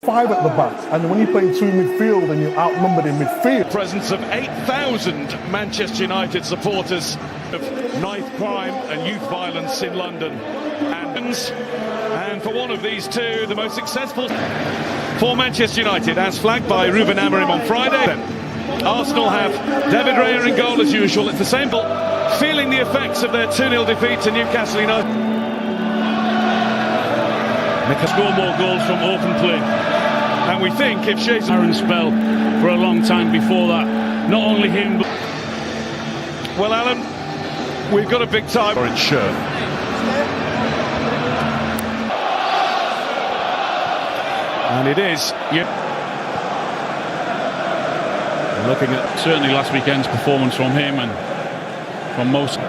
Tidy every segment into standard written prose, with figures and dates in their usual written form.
5 at the back, and when you play 2 midfield and you're outnumbered in midfield. Presence of 8,000 Manchester United supporters of knife crime and youth violence in London. And for one of these two, the most successful for Manchester United, as flagged by Ruben Amorim on Friday. Arsenal have David Raya in goal as usual. It's the same ball, feeling the effects of their 2-0 defeat to Newcastle United. Score more goals from open play. And we think if Jesus Aaron spell for a long time before that, not only him, but... Well, Alan, we've got a big time. Orange shirt. And it is. Looking at certainly last weekend's performance from him and from most.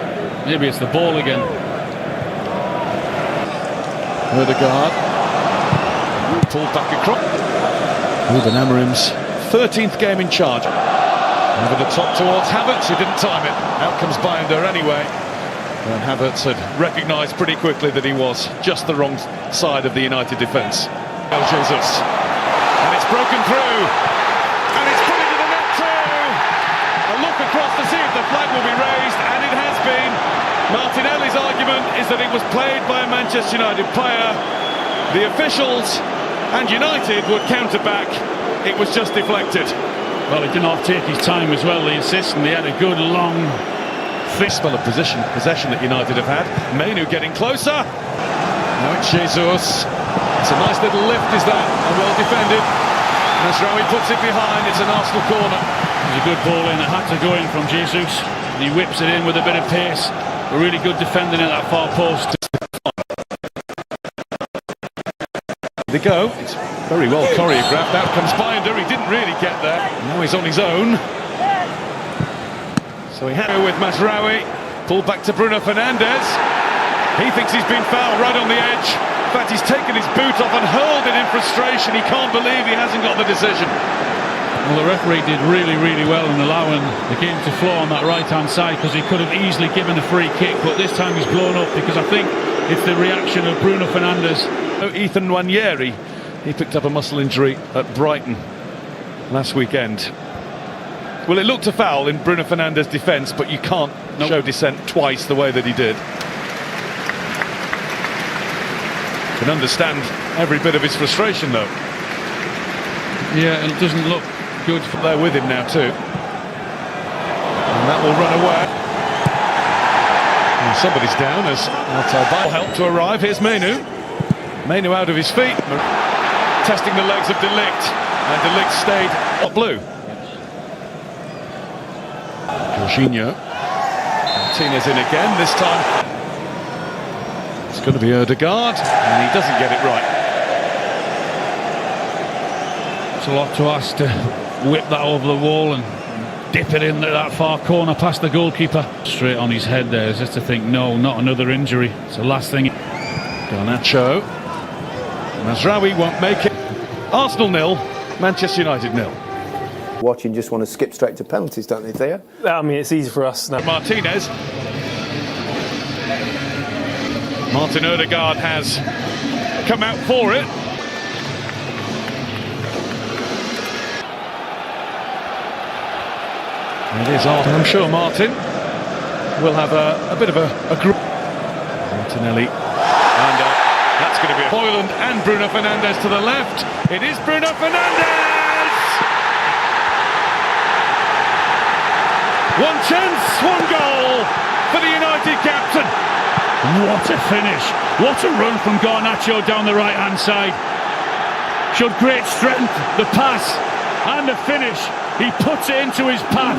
Maybe it's the ball again. Odegaard. Pulled back across. Ruben Amorim's 13th game in charge. Over the top towards Havertz, who didn't time it. Out comes Binder anyway. And Havertz had recognised pretty quickly that he was just the wrong side of the United defence. Jesus. And it's broken through. And it's put into the net too. A look across to see if the flag will be raised, and it has been. Martinelli's argument is that it was played by a Manchester United player. The officials and United would counter back. It was just deflected. Well, he did not take his time as well, they insist, and they had a good long thick spell of possession that United have had. Mainu getting closer. Now it's Jesus. It's a nice little lift, is that, and well defended. Masraoui puts it behind. It's an Arsenal corner. It was a good ball in. It had to go in from Jesus. And he whips it in with a bit of pace. A really good defending at that far post. They go. It's very well choreographed. Out comes Binder. He didn't really get there. Now he's on his own. So he had with Masraoui. Pulled back to Bruno Fernandes. He thinks he's been fouled right on the edge. In fact, he's taken his boot off and hurled it in frustration. He can't believe he hasn't got the decision. Well, the referee did really, really well in allowing the game to flow on that right-hand side, because he could have easily given a free kick, but this time he's blown up because I think it's the reaction of Bruno Fernandes. Ethan Nwaneri, he picked up a muscle injury at Brighton last weekend. Well, it looked a foul in Bruno Fernandes' defence, but you can't show dissent twice the way that he did. Can understand every bit of his frustration, though. Yeah, it doesn't look good. They're with him now too, and that will run away. And somebody's down as Altay help to arrive. Here's Mainu. Mainu out of his feet, testing the legs of De Ligt, and De Ligt stayed not blue. Jorginho. Martinez in again, this time. It's going to be Odegaard, and he doesn't get it right. It's a lot to ask to whip that over the wall and dip it in that far corner past the goalkeeper. Straight on his head there, just to think, no, not another injury. It's the last thing. Garnacho. Masraoui won't make it. Arsenal 0, Manchester United 0. Watching just want to skip straight to penalties, don't they, Theo? I mean, it's easy for us now. Martinez. Martin Odegaard has come out for it. It is on. I'm sure Martin will have a bit of a group. Martinelli. And that's going to be Højlund and Bruno Fernandes to the left. It is Bruno Fernandes! One chance, one goal for the United captain. What a finish. What a run from Garnacho down the right-hand side. Showed great strength, the pass and the finish. He puts it into his path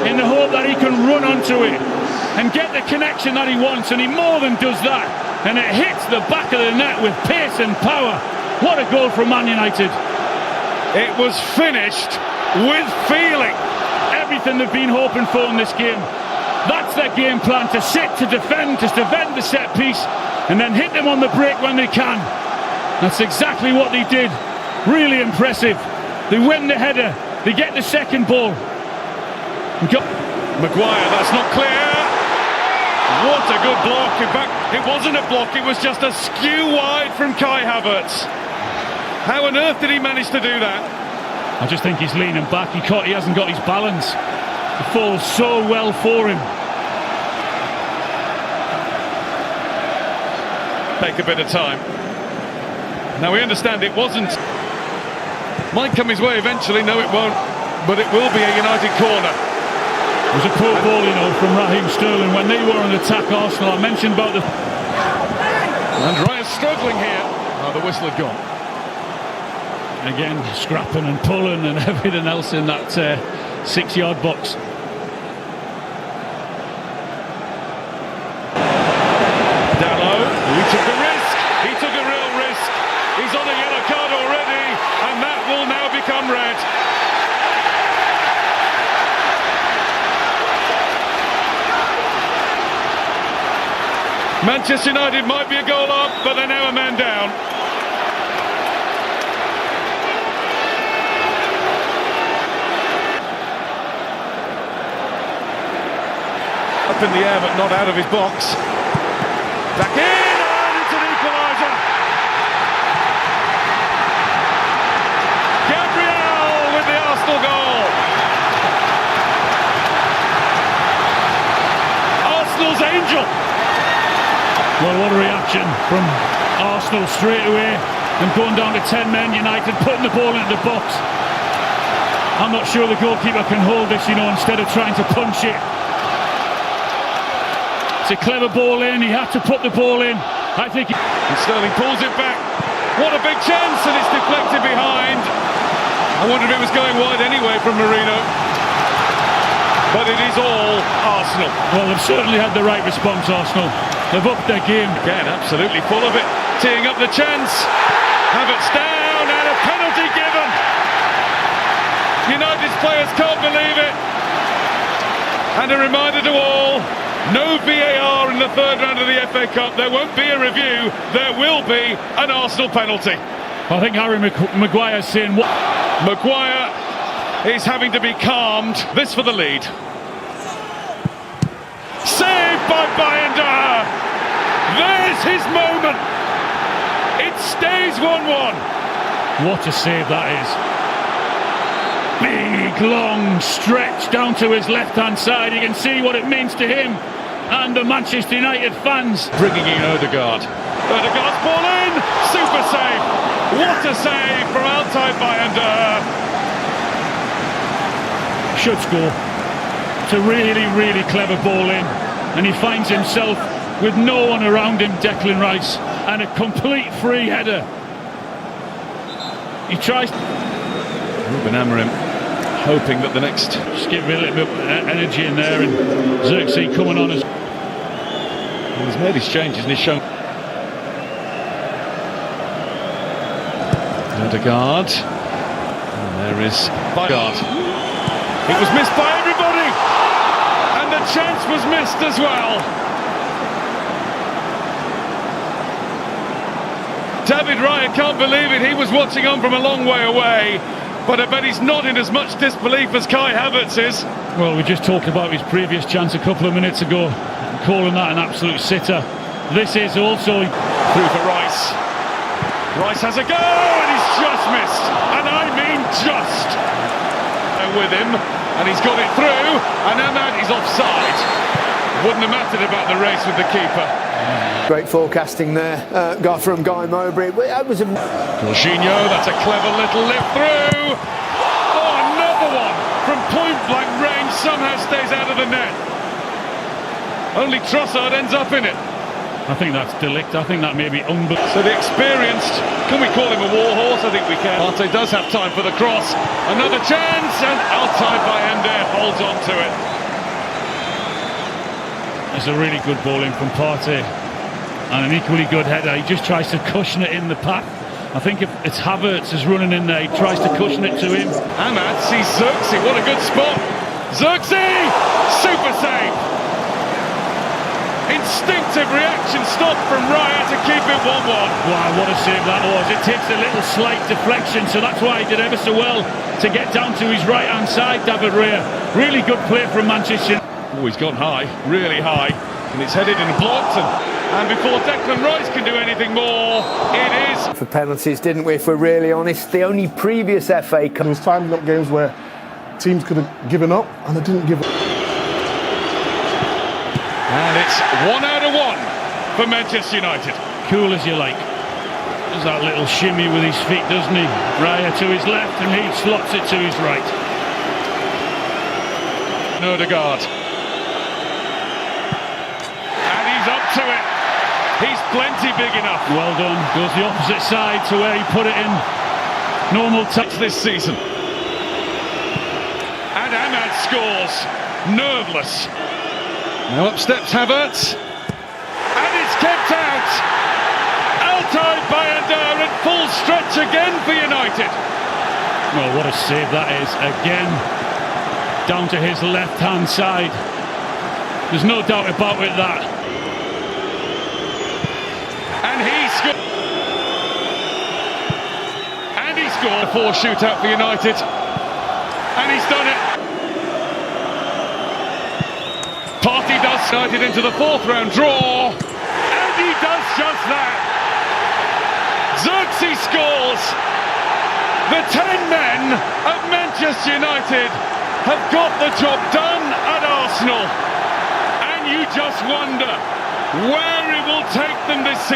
in the hope that he can run onto it and get the connection that he wants, and he more than does that. And it hits the back of the net with pace and power. What a goal from Man United. It was finished with feeling. Everything they've been hoping for in this game. That's their game plan, to sit, to defend the set piece, and then hit them on the break when they can. That's exactly what they did. Really impressive. They win the header, they get the second ball. Maguire, that's not clear. What a good block. In fact, it wasn't a block, it was just a skew wide from Kai Havertz. How on earth did he manage to do that? I just think he's leaning back. He hasn't got his balance. It falls so well for him. Take a bit of time. Now we understand it wasn't. Might come his way eventually. No, it won't. But it will be a United corner. It was a poor ball, you know, from Raheem Sterling when they were on attack. Arsenal. I mentioned about the. And Raya's struggling here. Oh, the whistle had gone. Again, scrapping and pulling and everything else in that 6-yard box. Dallo, he took a risk. He took a real risk. He's on a yellow card already, and that will now become red. Manchester United might be a goal up, but they're now a man down. Up in the air, but not out of his box. Back in, and it's an equaliser. Gabriel with the Arsenal goal. Arsenal's angel. Well, what a reaction from Arsenal straight away and going down to 10 men. United putting the ball into the box. I'm not sure the goalkeeper can hold this, you know, instead of trying to punch it. It's a clever ball in. He had to put the ball in. I think. And Sterling pulls it back. What a big chance, and it's deflected behind. I wonder if it was going wide anyway from Marino. But it is all Arsenal. Well, they've certainly had the right response, Arsenal. They've upped their game. Again, absolutely full of it. Teeing up the chance. Havertz down, and a penalty given. United's players can't believe it. And a reminder to all, no VAR in the third round of the FA Cup. There won't be a review. There will be an Arsenal penalty. I think Harry Maguire's saying what? Maguire is having to be calmed. This for the lead. Saved by Bayern. There's his moment. It stays 1-1. What a save that is. Big, long stretch down to his left-hand side. You can see what it means to him and the Manchester United fans. Bringing in Odegaard. Odegaard's ball in. Super save. What a save from Altay Bayern. Should score. It's a really, really clever ball in. And he finds himself with no one around him, Declan Rice. And a complete free header. He tries. Ruben Amorim hoping that the next. Just give a little bit of energy in there, and Xerxes coming on as. Well, he's made his changes and he's shown. Odegaard. And there is Odegaard. It was missed by everybody, and the chance was missed as well. David Raya can't believe it. He was watching on from a long way away, but I bet he's not in as much disbelief as Kai Havertz is. Well, we just talked about his previous chance a couple of minutes ago, calling that an absolute sitter. This is also through for Rice. Rice has a go, and he's just missed, and I mean just. With him, and he's got it through, and Ahmad is offside. Wouldn't have mattered about the race with the keeper. Great forecasting there, from Guy Mowbray. That was a... Jorginho, that's a clever little lift through. Oh, another one from point blank range, somehow stays out of the net. Only Trossard ends up in it. I think that's delict. I think that may be unbelievable. So the experienced, can we call him a war horse? I think we can. Partey does have time for the cross. Another chance, and Altay Bayender holds on to it. It's a really good ball in from Partey, and an equally good header. He just tries to cushion it in the path. I think if it's Havertz is running in there, he tries to cushion it to him. Ahmad sees Xerxes, what a good spot. Xerxes, super save. Instinctive reaction stop from Raya to keep it 1-1. Wow, what a save that was. It takes a little slight deflection, so that's why he did ever so well to get down to his right-hand side, David Raya. Really good play from Manchester. Oh, he's gone high, really high, and it's headed and blocked, and And before Declan Rice can do anything more, it is For penalties, didn't we, if we're really honest? The only previous FA Cup. There was times in games where teams could have given up and they didn't give up. And it's 1 out of 1 for Manchester United. Cool as you like. Does that little shimmy with his feet, doesn't he? Raya to his left and he slots it to his right. Odegaard. And he's up to it. He's plenty big enough. Well done. Goes the opposite side to where he put it in normal touch This season. And Ahmad scores. Nerveless. Now up steps Havertz. And it's kept out. Altay Bayandar in full stretch again for United. Oh, what a save that is. Again, down to his left-hand side. There's no doubt about it, that. And he scored. And he scored. A 4 shootout for United. And he's done it. Partey does United into the 4th round draw. And he does just that. Xerxes scores. The 10 men of Manchester United have got the job done at Arsenal. And you just wonder where it will take them this season.